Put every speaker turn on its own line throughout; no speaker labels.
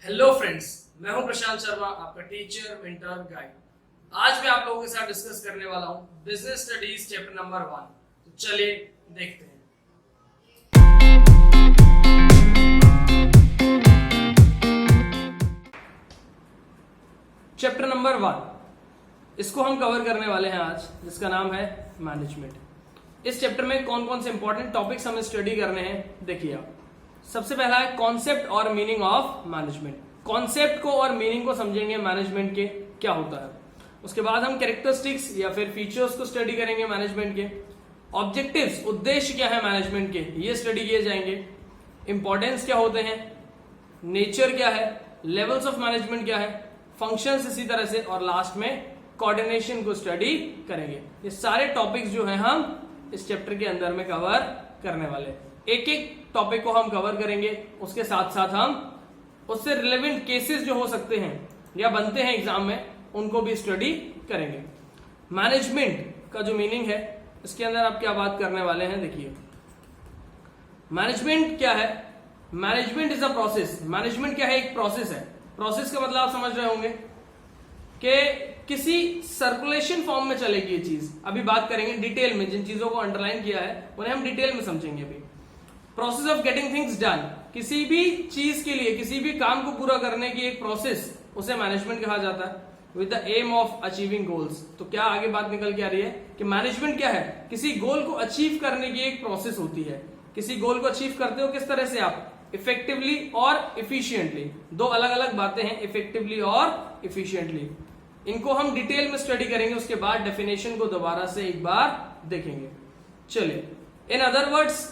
Hello friends, मैं हूं प्रशांत शर्मा, आपका टीचर मेंटर गाइड। आज मैं आप लोगों के साथ डिस्कस करने वाला हूं बिजनेस स्टडीज चैप्टर नंबर 1। तो चलिए देखते हैं। चैप्टर नंबर 1 इसको हम कवर करने वाले हैं आज, जिसका नाम है मैनेजमेंट। इस चैप्टर में कौन कौन से इंपॉर्टेंट टॉपिक्स हमें स्टडी करने हैं, देखिए आप। सबसे पहला है कॉन्सेप्ट और मीनिंग ऑफ मैनेजमेंट। कॉन्सेप्ट को और मीनिंग को समझेंगे मैनेजमेंट के क्या होता है। उसके बाद हम कैरेक्टरिस्टिक्स या फिर फीचर्स को स्टडी करेंगे मैनेजमेंट के। ऑब्जेक्टिव्स, उद्देश्य क्या है मैनेजमेंट के, ये स्टडी किए जाएंगे। इंपॉर्टेंस क्या होते हैं, नेचर क्या है, लेवल्स ऑफ मैनेजमेंट क्या है, फंक्शंस इसी तरह से, और लास्ट में कोऑर्डिनेशन को स्टडी करेंगे। ये सारे टॉपिक्स जो हैं हम इस चैप्टर के अंदर में कवर करने वाले। एक एक टॉपिक को हम कवर करेंगे, उसके साथ साथ हम उससे रिलेवेंट केसेस जो हो सकते हैं या बनते हैं एग्जाम में, उनको भी स्टडी करेंगे। मैनेजमेंट का जो मीनिंग है, इसके अंदर आप क्या बात करने वाले हैं, देखिए। मैनेजमेंट क्या है? Management is a process. Management क्या है? एक प्रोसेस है। प्रोसेस का मतलब आप समझ रहे होंगे कि किसी सर्कुलेशन फॉर्म में चलेगी ये चीज। अभी बात करेंगे डिटेल में, जिन चीजों को अंडरलाइन किया है उन्हें हम डिटेल में समझेंगे अभी। Process of getting things done, किसी भी चीज के लिए, किसी भी काम को पूरा करने की एक प्रोसेस, उसे मैनेजमेंट कहा जाता है। With the aim of achieving goals. तो क्या आगे बात निकल के आ रही है कि मैनेजमेंट क्या है? किसी गोल को अचीव करने की एक प्रोसेस होती है। किसी गोल को अचीव करते हो किस तरह से आप? इफेक्टिवली और इफिशियंटली। दो अलग अलग बातें हैं, इफेक्टिवली और इफिशियंटली। इनको हम डिटेल में स्टडी करेंगे, उसके बाद डेफिनेशन को दोबारा से एक बार देखेंगे। चलिए, इन अदर वर्ड्स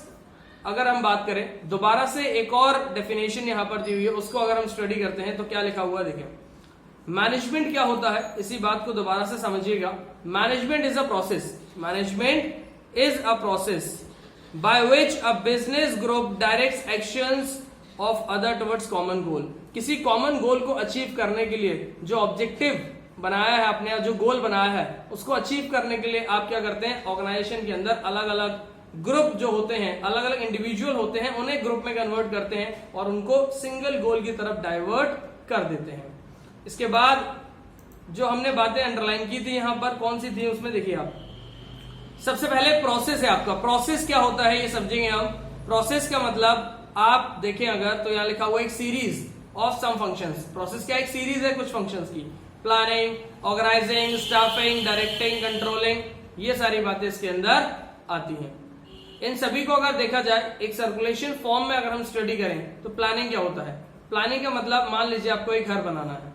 अगर हम बात करें, दोबारा से एक और डेफिनेशन यहां पर दी हुई है, उसको अगर हम स्टडी करते हैं तो क्या लिखा हुआ है, देखें। मैनेजमेंट क्या होता है, इसी बात को दोबारा से समझिएगा। Management is a process. Management is a process by which a business group directs actions of other towards common goal. किसी कॉमन गोल को अचीव करने के लिए जो ऑब्जेक्टिव बनाया है आपने, जो गोल बनाया है, उसको अचीव करने के लिए आप क्या करते हैं? ऑर्गेनाइजेशन के अंदर अलग अलग ग्रुप जो होते हैं, अलग अलग इंडिविजुअल होते हैं, उन्हें ग्रुप में कन्वर्ट करते हैं और उनको सिंगल गोल की तरफ डाइवर्ट कर देते हैं। इसके बाद जो हमने बातें अंडरलाइन की थी यहां पर, कौन सी थी उसमें देखिए आप। सबसे पहले प्रोसेस है आपका। प्रोसेस क्या होता है ये समझेंगे हम। प्रोसेस का मतलब आप देखें अगर, तो यहां लिखा हुआ एक series of some functions. Process क्या? एक सीरीज है कुछ फंक्शंस की। Planning, organizing, staffing, directing, controlling, ये सारी बातें इसके अंदर आती हैं। इन सभी को अगर देखा जाए एक सर्कुलेशन फॉर्म में अगर हम स्टडी करें तो प्लानिंग क्या होता है? प्लानिंग का मतलब, मान लीजिए आपको एक घर बनाना है,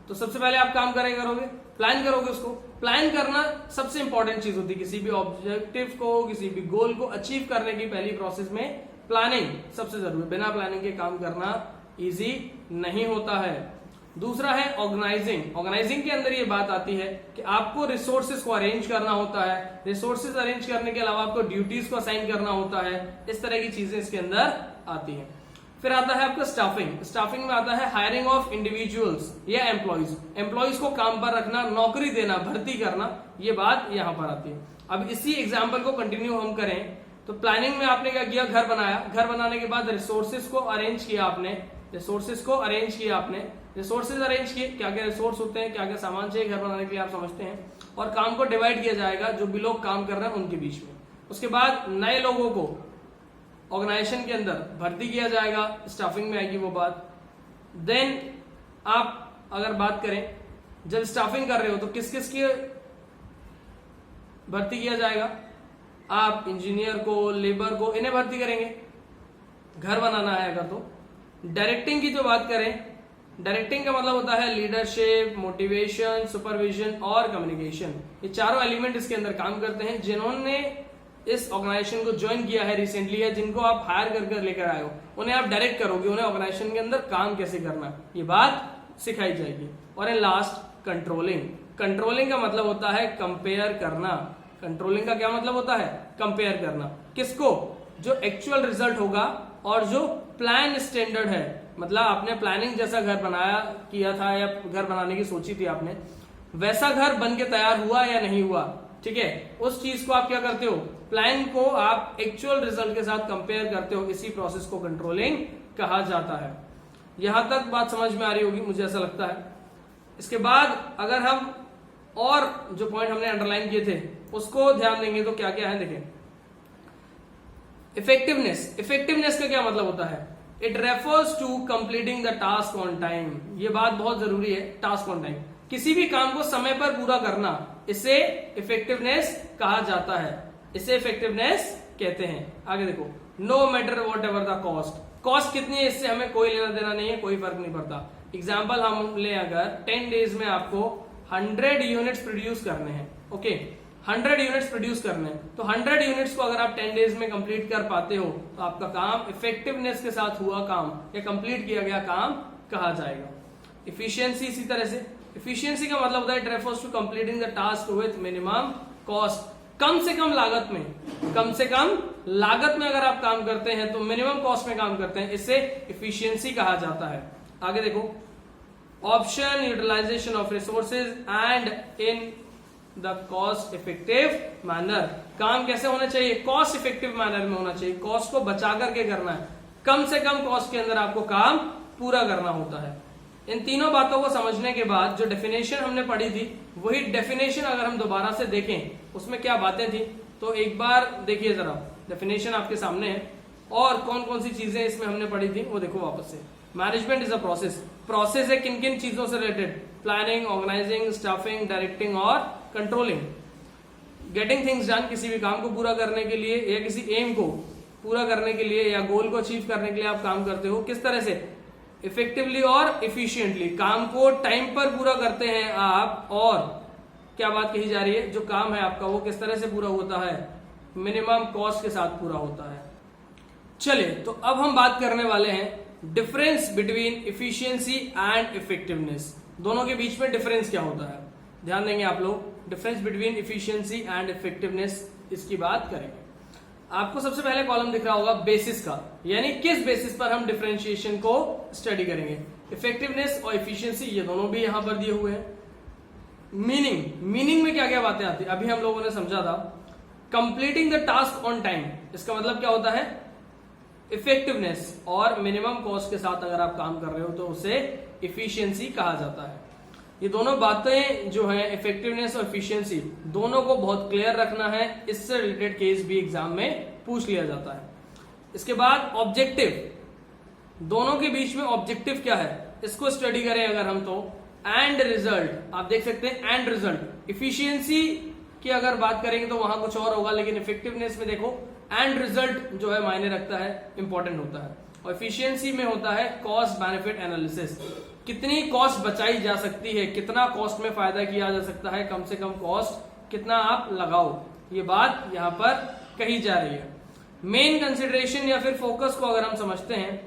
तो सबसे पहले आप काम करोगे, प्लान करोगे उसको। प्लान करना सबसे इंपॉर्टेंट चीज होती है किसी भी ऑब्जेक्टिव को, किसी भी गोल को अचीव करने की पहली प्रोसेस में प्लानिंग सबसे जरूरी। बिना प्लानिंग के काम करना इजी नहीं होता है। दूसरा है ऑर्गेनाइजिंग। ऑर्गेनाइजिंग के अंदर ये बात आती है कि आपको रिसोर्सेज को अरेंज करना होता है। रिसोर्सेज अरेंज करने के अलावा आपको ड्यूटीज को असाइन करना होता है। इस तरह की चीजें इसके अंदर आती हैं। फिर आता है आपका स्टाफिंग। स्टाफिंग में आता है हायरिंग ऑफ इंडिविजुअल्स या एम्प्लॉइज। एम्प्लॉइज को काम पर रखना, नौकरी देना, भर्ती करना, ये बात यहां पर आती है। अब इसी एग्जाम्पल को कंटिन्यू हम करें तो प्लानिंग में आपने क्या किया? घर बनाया। घर बनाने के बाद रिसोर्सेज को अरेंज किया आपने। रिसोर्सेज को अरेंज किया आपने। रिसोर्सेज अरेंज किए, क्या क्या रिसोर्स होते हैं, क्या क्या सामान चाहिए घर बनाने के लिए आप समझते हैं, और काम को डिवाइड किया जाएगा जो भी लोग काम कर रहे हैं उनके बीच में। उसके बाद नए लोगों को ऑर्गेनाइजेशन के अंदर भर्ती किया जाएगा, स्टाफिंग में आएगी वो बात। देन आप अगर बात करें, जब स्टाफिंग कर रहे हो तो किस किस की भर्ती किया जाएगा? आप इंजीनियर को, लेबर को, इन्हें भर्ती करेंगे। घर बनाना है अगर तो। डायरेक्टिंग की जो बात करें, डायरेक्टिंग का मतलब होता है लीडरशिप, मोटिवेशन, सुपरविजन और कम्युनिकेशन। ये चारों एलिमेंट इसके अंदर काम करते हैं। जिन्होंने इस ऑर्गेनाइजेशन को ज्वाइन किया है रिसेंटली, या जिनको आप हायर कर लेकर आए हो, उन्हें आप डायरेक्ट करोगे, उन्हें ऑर्गेनाइजेशन के अंदर काम कैसे करना, ये बात सिखाई जाएगी। और इन लास्ट कंट्रोलिंग। कंट्रोलिंग का मतलब होता है कंपेयर करना। कंट्रोलिंग का क्या मतलब होता है? कंपेयर करना। किसको? जो एक्चुअल रिजल्ट होगा और जो प्लान स्टैंडर्ड है। मतलब आपने प्लानिंग जैसा घर बनाया किया था, या घर बनाने की सोची थी आपने, वैसा घर बन के तैयार हुआ या नहीं हुआ, ठीक है, उस चीज को आप क्या करते हो? प्लान को आप एक्चुअल रिजल्ट के साथ कंपेयर करते हो। इसी प्रोसेस को कंट्रोलिंग कहा जाता है। यहां तक बात समझ में आ रही होगी, मुझे ऐसा लगता है। इसके बाद अगर हम और जो पॉइंट हमने अंडरलाइन किए थे उसको ध्यान देंगे तो क्या क्या है देखें। इफेक्टिवनेस, इफेक्टिवनेस का क्या मतलब होता है? It refers to completing the task on time. ये बात बहुत जरूरी है, टास्क ऑन टाइम, किसी भी काम को समय पर पूरा करना, इसे इफेक्टिवनेस कहा जाता है, इसे इफेक्टिवनेस कहते हैं। आगे देखो, no matter whatever the cost, cost कितनी है इससे हमें कोई लेना देना नहीं है, कोई फर्क नहीं पड़ता। एग्जाम्पल हम ले, अगर 10 डेज में आपको 100 यूनिट्स प्रोड्यूस करने हैं, ओके 100 यूनिट्स प्रोड्यूस करने हैं, तो 100 यूनिट्स को अगर आप 10 डेज में कंप्लीट कर पाते हो तो आपका काम इफेक्टिवनेस के साथ हुआ काम या कंप्लीट किया गया काम कहा जाएगा। इफिशियंसी इसी तरह से, इफिशियंसी का मतलब होता है it refers to completing the task with minimum cost, कम से कम लागत में, कम से कम लागत में अगर आप काम करते हैं तो मिनिमम कॉस्ट में काम करते हैं, इससे इफिशियंसी कहा जाता है। आगे देखो, optimum utilization of resources and in the cost effective manner, काम कैसे होना चाहिए? कॉस्ट इफेक्टिव मैनर में होना चाहिए, कॉस्ट को बचा करके करना है, कम से कम कॉस्ट के अंदर आपको काम पूरा करना होता है। इन तीनों बातों को समझने के बाद जो डेफिनेशन हमने पढ़ी थी वही डेफिनेशन अगर हम दोबारा से देखें उसमें क्या बातें थी, तो एक बार देखिए जरा, डेफिनेशन आपके सामने है और कौन कौन सी चीजें इसमें हमने पढ़ी थी वो देखो वापस से। Management is a process, process है किन किन चीजों से related? Planning, organizing, staffing, directing और कंट्रोलिंग। गेटिंग थिंग्स डन, किसी भी काम को पूरा करने के लिए या किसी एम को पूरा करने के लिए या गोल को अचीव करने के लिए आप काम करते हो, किस तरह से? इफेक्टिवली और इफिशिएंटली, काम को टाइम पर पूरा करते हैं आप। और क्या बात कही जा रही है, जो काम है आपका वो किस तरह से पूरा होता है? मिनिमम कॉस्ट के साथ पूरा होता है। चलिए, तो अब हम बात करने वाले हैं difference between efficiency and effectiveness, दोनों के बीच में डिफरेंस क्या होता है, ध्यान देंगे आप लोग। Difference between efficiency and effectiveness, इसकी बात करेंगे। आपको सबसे पहले कॉलम दिख रहा होगा बेसिस का, यानी किस बेसिस पर हम डिफरेंशिएशन को स्टडी करेंगे। इफेक्टिवनेस और इफिशियंसी ये दोनों भी यहां पर दिए हुए हैं। मीनिंग, मीनिंग में क्या क्या बातें आती है अभी हम लोगों ने समझा था। Completing the task on time, इसका मतलब क्या होता है? इफेक्टिवनेस और मिनिमम कॉस्ट के साथ अगर आप काम कर रहे हो तो उसे इफिशियंसी कहा जाता है। ये दोनों बातें जो है इफेक्टिवनेस और इफिशियंसी, दोनों को बहुत क्लियर रखना है, इससे रिलेटेड केस भी एग्जाम में पूछ लिया जाता है। इसके बाद ऑब्जेक्टिव, दोनों के बीच में ऑब्जेक्टिव क्या है इसको स्टडी करें अगर हम तो। एंड रिजल्ट, आप देख सकते हैं एंड रिजल्ट, इफिशियंसी की अगर बात करेंगे तो वहां कुछ और होगा, लेकिन इफेक्टिवनेस में देखो एंड रिजल्ट जो है मायने रखता है, इंपॉर्टेंट होता है। और इफिशियंसी में होता है कॉस्ट बेनिफिट एनालिसिस, कितनी कॉस्ट बचाई जा सकती है, कितना कॉस्ट में फायदा किया जा सकता है, कम से कम कॉस्ट कितना आप लगाओ, ये बात यहां पर कही जा रही है। मेन कंसिडरेशन या फिर फोकस को अगर हम समझते हैं,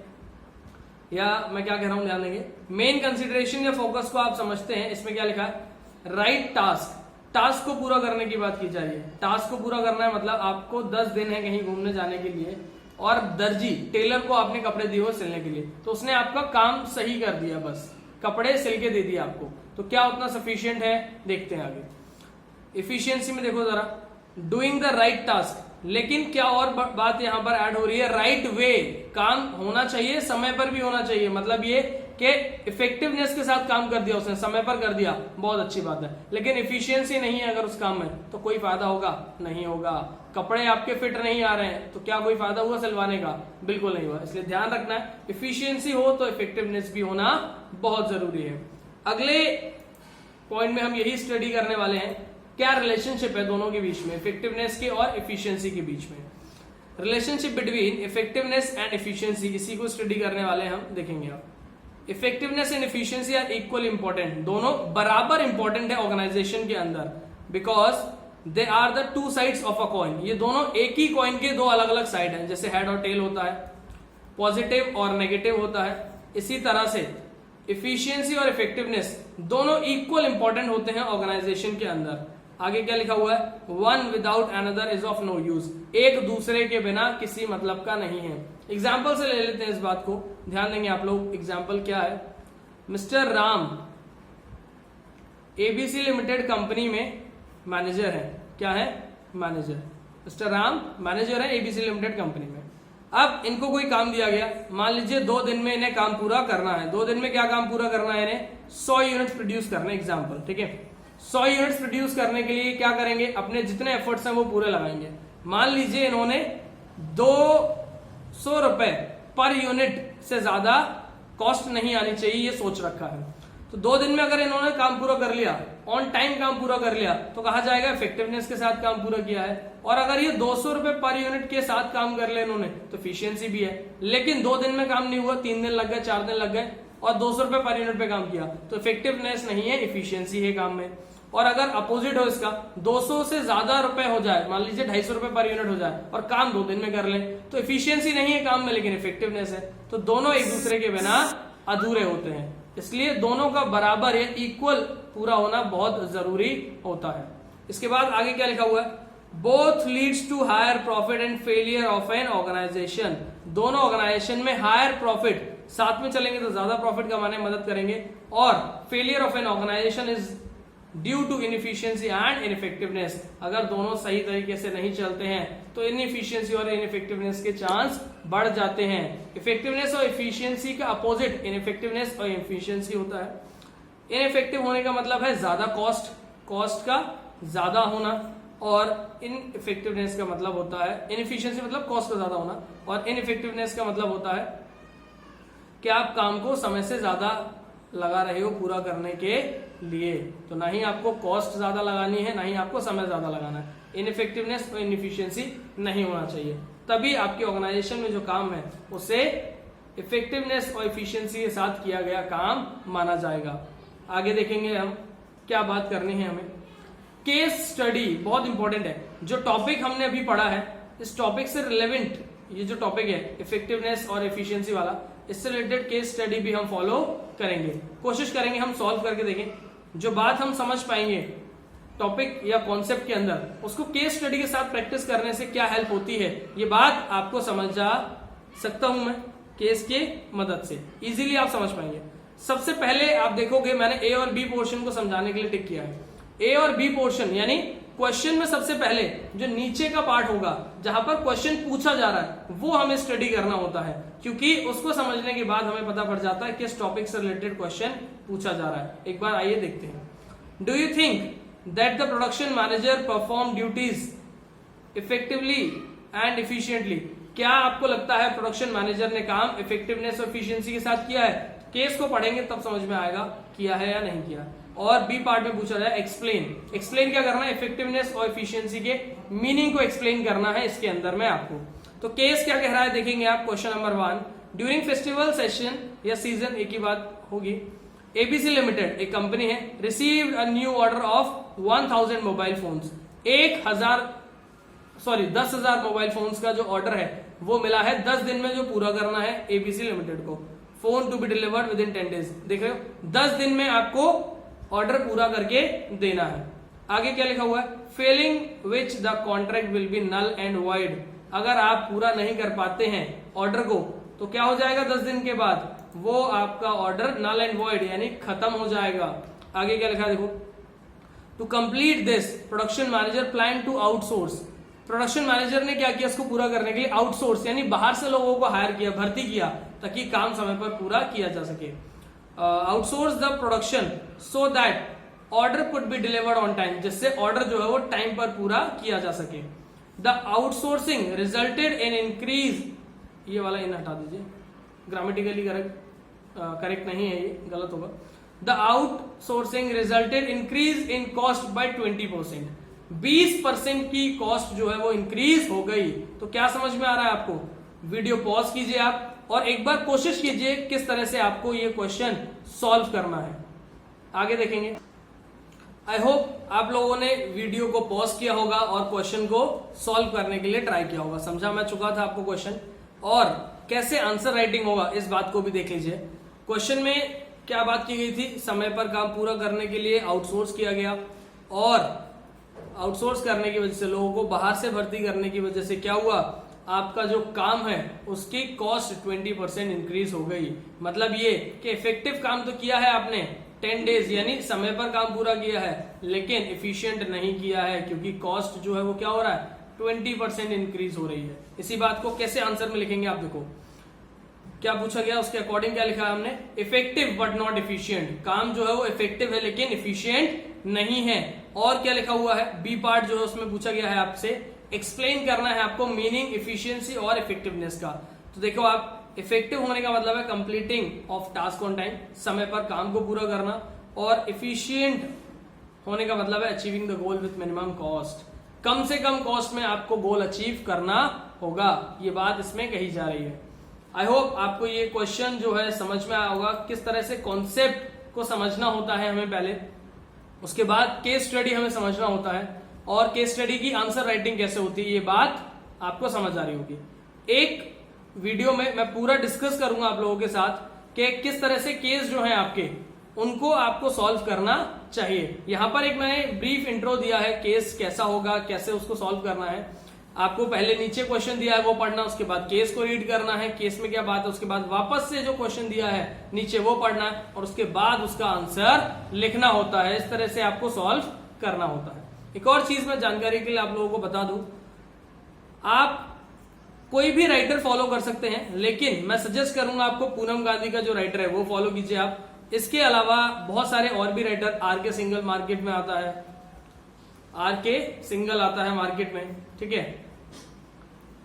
या मैं क्या कह रहा हूं ध्यान देंगे, मेन कंसिडरेशन या फोकस को आप समझते हैं, इसमें क्या लिखा है? राइट टास्क, टास्क को पूरा करने की बात की जा रही है। टास्क को पूरा करना है मतलब आपको 10 दिन है कहीं घूमने जाने के लिए और दर्जी टेलर को आपने कपड़े दिए हो सिलने के लिए, तो उसने आपका काम सही कर दिया, बस कपड़े सिल के दे दिए आपको, तो क्या उतना सफिशिएंट है? देखते हैं आगे। इफिशियंसी में देखो जरा, डूइंग द राइट टास्क, लेकिन क्या और बात यहां पर ऐड हो रही है? राइट वे, काम होना चाहिए, समय पर भी होना चाहिए, मतलब ये कि इफेक्टिवनेस के साथ काम कर दिया उसने, समय पर कर दिया, बहुत अच्छी बात है, लेकिन इफिशियंसी नहीं है अगर उस काम में तो कोई फायदा होगा? नहीं होगा। कपड़े आपके फिट नहीं आ रहे हैं तो क्या कोई फायदा हुआ सिलवाने का? बिल्कुल नहीं हुआ। इसलिए ध्यान रखना है, इफिशियंसी हो तो इफेक्टिवनेस भी होना बहुत जरूरी है। अगले पॉइंट में हम यही स्टडी करने वाले हैं, क्या रिलेशनशिप है दोनों के बीच में, इफेक्टिवनेस के और इफिशियंसी के बीच में। Relationship between effectiveness and efficiency, इसी को स्टडी करने वाले हैं हम, देखेंगे आप। Effectiveness and efficiency are equal important, दोनों बराबर इंपॉर्टेंट है ऑर्गेनाइजेशन के अंदर, because they are the two sides of a coin, ये दोनों एक ही कॉइन के दो अलग अलग साइड हैं, जैसे हेड और टेल होता है, पॉजिटिव और नेगेटिव होता है, इसी तरह से इफिशियंसी और इफेक्टिवनेस दोनों इक्वल इंपॉर्टेंट होते हैं ऑर्गेनाइजेशन के अंदर। आगे क्या लिखा हुआ है? One without another is of no use, एक दूसरे के बिना किसी मतलब का नहीं है। एग्जाम्पल से ले लेते हैं इस बात को, ध्यान देंगे आप लोग। एग्जाम्पल क्या है? Mister Ram ABC limited company में मैनेजर है, क्या है? मैनेजर। मिस्टर राम मैनेजर है एबीसी लिमिटेड कंपनी में। अब इनको कोई काम दिया गया, मान लीजिए 2 दिन में इन्हें काम पूरा करना है। 2 दिन में क्या काम पूरा करना है इन्हें? 100 यूनिट्स प्रोड्यूस करना है, एग्जाम्पल, ठीक है। 100 यूनिट्स प्रोड्यूस करने के लिए क्या करेंगे? अपने जितने एफर्ट्स हैं वो पूरे लगाएंगे। मान लीजिए इन्होंने 200 रुपए पर यूनिट से ज्यादा कॉस्ट नहीं आनी चाहिए ये सोच रखा है। तो 2 दिन में अगर इन्होंने काम पूरा कर लिया, ऑन टाइम काम पूरा कर लिया, तो कहा जाएगा इफेक्टिवनेस के साथ काम पूरा किया है। और अगर ये 200 रुपए पर यूनिट के साथ काम कर ले इन्होंने, तो एफिशिएंसी भी है। लेकिन 2 दिन में काम नहीं हुआ, 3 दिन लग गए, 4 दिन लग गए, और 200 रुपए पर यूनिट पे काम किया, तो इफेक्टिवनेस नहीं है, इफिशियंसी है काम में। और अगर अपोजिट हो इसका, 200 से ज्यादा रुपए हो जाए, मान लीजिए 250 रुपए पर यूनिट हो जाए, और काम 2 दिन में कर ले, तो इफिशियंसी नहीं है काम में, लेकिन इफेक्टिवनेस है। तो दोनों एक दूसरे के बिना अधूरे होते हैं, इसलिए दोनों का बराबर या इक्वल पूरा होना बहुत जरूरी होता है। इसके बाद आगे क्या लिखा हुआ है? Both leads to higher profit and failure of an organization. दोनों ऑर्गेनाइजेशन में हायर प्रॉफिट, साथ में चलेंगे तो ज्यादा प्रॉफिट कमाने में मदद करेंगे, और failure of an organization is due to inefficiency and ineffectiveness. अगर दोनों सही तरीके से नहीं चलते हैं तो इनएफिशिएंसी और इनइफेक्टिवनेस के चांस बढ़ जाते हैं। इफेक्टिवनेस और इफिशियंसी का अपोजिट इनइफेक्टिवनेस और इफिशियंसी होता है। इनइफेक्टिव होने का मतलब है ज्यादा कॉस्ट का ज्यादा होना, और इनइफेक्टिवनेस का मतलब होता है, इनएफिशिएंसी मतलब कॉस्ट का ज्यादा होना, और इनइफेक्टिवनेस का मतलब होता है कि आप काम को समय से ज्यादा लगा रहे हो पूरा करने के लिए। तो ना ही आपको कॉस्ट ज्यादा लगानी है, ना ही आपको समय ज्यादा लगाना है। इनइफेक्टिवनेस और इनएफिशिएंसी नहीं होना चाहिए, तभी आपकी ऑर्गेनाइजेशन में जो काम है उसे इफेक्टिवनेस और इफिशियंसी के साथ किया गया काम माना जाएगा। आगे देखेंगे हम क्या बात करनी है हमें। केस स्टडी बहुत इंपॉर्टेंट है। जो टॉपिक हमने अभी पढ़ा है, इस टॉपिक से रिलेवेंट ये जो टॉपिक है इफेक्टिवनेस और एफिशिएंसी वाला, इससे रिलेटेड केस स्टडी भी हम फॉलो करेंगे। कोशिश करेंगे हम सॉल्व करके देखें, जो बात हम समझ पाएंगे टॉपिक या कॉन्सेप्ट के अंदर, उसको केस स्टडी के साथ प्रैक्टिस करने से क्या हेल्प होती है, ये बात आपको समझ जा सकता हूं मैं केस के मदद से, इजीली आप समझ पाएंगे। सबसे पहले आप देखोगे मैंने ए और बी पोर्शन को समझाने के लिए टिक किया है। ए और बी पोर्शन यानी क्वेश्चन में सबसे पहले जो नीचे का पार्ट होगा जहां पर क्वेश्चन पूछा जा रहा है वो हमें स्टडी करना होता है, क्योंकि उसको समझने के बाद हमें पता पड़ जाता है किस टॉपिक से रिलेटेड क्वेश्चन पूछा जा रहा है। एक बार आइए देखते हैं। Do you think that the production manager perform duties effectively and efficiently? क्या आपको लगता है प्रोडक्शन मैनेजर ने काम इफेक्टिवनेस और इफिशियंसी के साथ किया है? केस को पढ़ेंगे तब समझ में आएगा किया है या नहीं किया। और बी पार्ट में पूछा जाए एक्सप्लेन क्या करना है? इफेक्टिवनेस और इफिशियंसी के मीनिंग को एक्सप्लेन करना है इसके अंदर में आपको। तो केस क्या कह रहा है देखेंगे आप। Question number 1, during festival session या सीजन, एक ही बात होगी, एबीसी लिमिटेड एक कंपनी है, received a new order of 1000 mobile phones. 10,000 mobile phones का जो ऑर्डर है वो मिला है 10 दिन में जो पूरा करना है एबीसी लिमिटेड को। Phone to be delivered within 10 days. देख रहे हो, 10 दिन में आपको ऑर्डर पूरा करके देना है। आगे क्या लिखा हुआ है? Failing which the contract will be null and void. अगर आप पूरा नहीं कर पाते हैं ऑर्डर को तो क्या हो जाएगा 10 दिन के बाद? वो आपका ऑर्डर नल एंड वॉइड यानी खत्म हो जाएगा। आगे क्या लिखा है देखो, to complete this production manager plan to outsource. Production manager ने क्या किया इसको पूरा करने के लिए? आउटसोर्स यानी बाहर से लोगों को हायर किया, भर्ती किया, ताकि काम समय पर पूरा किया जा सके। Outsource the production so that order could be delivered on time, जिससे ऑर्डर जो है वो टाइम पर पूरा किया जा सके। The outsourcing resulted in increase, ये वाला इन हटा दीजिए, ग्रामेटिकली करेक्ट नहीं है, ये गलत होगा। The outsourcing resulted increase in cost by 20%। 20% की कॉस्ट जो है वो इंक्रीज हो गई। तो क्या समझ में आ रहा है आपको? वीडियो पॉज कीजिए आप और एक बार कोशिश कीजिए किस तरह से आपको ये क्वेश्चन सॉल्व करना है। आगे देखेंगे। आई होप आप लोगों ने वीडियो को पॉज किया होगा और क्वेश्चन को सॉल्व करने के लिए ट्राई किया होगा। समझा मैं चुका था आपको क्वेश्चन, और कैसे आंसर राइटिंग होगा इस बात को भी देख लीजिए। क्वेश्चन में क्या बात की गई थी? समय पर काम पूरा करने के लिए आउटसोर्स किया गया, और आउटसोर्स करने की वजह से, लोगों को बाहर से भर्ती करने की वजह से क्या हुआ? आपका जो काम है उसकी कॉस्ट 20% इंक्रीज हो गई। मतलब ये कि इफेक्टिव काम तो किया है आपने 10 डेज यानी समय पर काम पूरा किया है, लेकिन इफिशिएंट नहीं किया है, क्योंकि कॉस्ट जो है वो क्या हो रहा है? 20% इंक्रीज हो रही है। इसी बात को कैसे आंसर में लिखेंगे आप देखो क्या पूछा गया, उसके अकॉर्डिंग क्या लिखा है हमने, इफेक्टिव बट नॉट एफिशिएंट। काम जो है वो इफेक्टिव है लेकिन इफिशिएंट नहीं है। और क्या लिखा हुआ है, बी पार्ट जो है उसमें पूछा गया है आपसे एक्सप्लेन करना है आपको मीनिंग, इफिशियंसी और इफेक्टिवनेस का। तो देखो आप, इफेक्टिव होने का मतलब है completing of task on time, समय पर काम को पूरा करना, और इफिशियंट होने का मतलब है achieving the goal with minimum cost, कम से कम कॉस्ट में आपको गोल अचीव करना होगा, ये बात इसमें कही जा रही है। आई होप आपको ये क्वेश्चन जो है समझ में आया होगा, किस तरह से कॉन्सेप्ट को समझना होता है हमें पहले, उसके बाद केस स्टडी हमें समझना होता है, और केस स्टडी की आंसर राइटिंग कैसे होती है, ये बात आपको समझ आ रही होगी। एक वीडियो में मैं पूरा डिस्कस करूंगा आप लोगों के साथ कि किस तरह से केस जो है आपके उनको आपको सॉल्व करना चाहिए। यहां पर एक मैंने ब्रीफ इंट्रो दिया है, केस कैसा होगा, कैसे उसको सॉल्व करना है। आपको पहले नीचे क्वेश्चन दिया है वो पढ़ना, उसके बाद केस को रीड करना है, केस में क्या बात है, उसके बाद वापस से जो क्वेश्चन दिया है नीचे वो पढ़ना है, और उसके बाद उसका आंसर लिखना होता है। इस तरह से आपको सॉल्व करना होता है। एक और चीज मैं जानकारी के लिए आप लोगों को बता दूं, आप कोई भी राइटर फॉलो कर सकते हैं, लेकिन मैं सजेस्ट करूंगा आपको पूनम गांधी का जो राइटर है वो फॉलो कीजिए आप। इसके अलावा बहुत सारे और भी राइटर, आर के सिंगल मार्केट में आता है, आर के सिंगल आता है मार्केट में, ठीक है,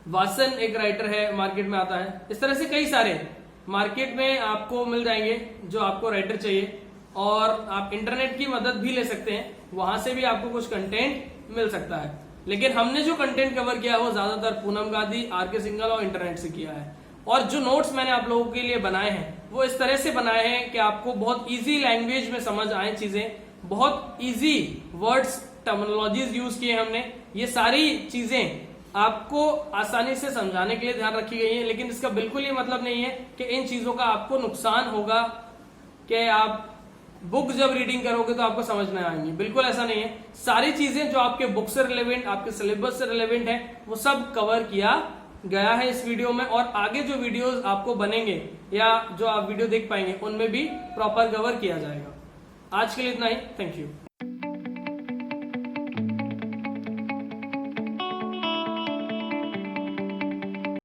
वासन एक राइटर है मार्केट में आता है। इस तरह से कई सारे मार्केट में आपको मिल जाएंगे जो आपको राइटर चाहिए, और आप इंटरनेट की मदद भी ले सकते हैं, वहां से भी आपको कुछ कंटेंट मिल सकता है। लेकिन हमने जो कंटेंट कवर किया है वो ज्यादातर पूनम गांधी, आर के सिंगल और इंटरनेट से किया है। और जो नोट्स मैंने आप लोगों के लिए बनाए हैं वो इस तरह से बनाए हैं कि आपको बहुत इजी लैंग्वेज में समझ आए चीजें, बहुत इजी वर्ड्स, टर्मिनोलॉजीज यूज किए हमने। ये सारी चीजें आपको आसानी से समझाने के लिए ध्यान रखी गई है, लेकिन इसका बिल्कुल ये मतलब नहीं है कि इन चीजों का आपको नुकसान होगा, कि आप बुक जब रीडिंग करोगे तो आपको समझ में आएंगी, बिल्कुल ऐसा नहीं है। सारी चीजें जो आपके बुक से रिलेवेंट, आपके सिलेबस से रिलेवेंट है, वो सब कवर किया गया है इस वीडियो में, और आगे जो वीडियोस आपको बनेंगे या जो आप वीडियो देख पाएंगे उनमें भी प्रॉपर कवर किया जाएगा। आज के लिए इतना ही, थैंक यू।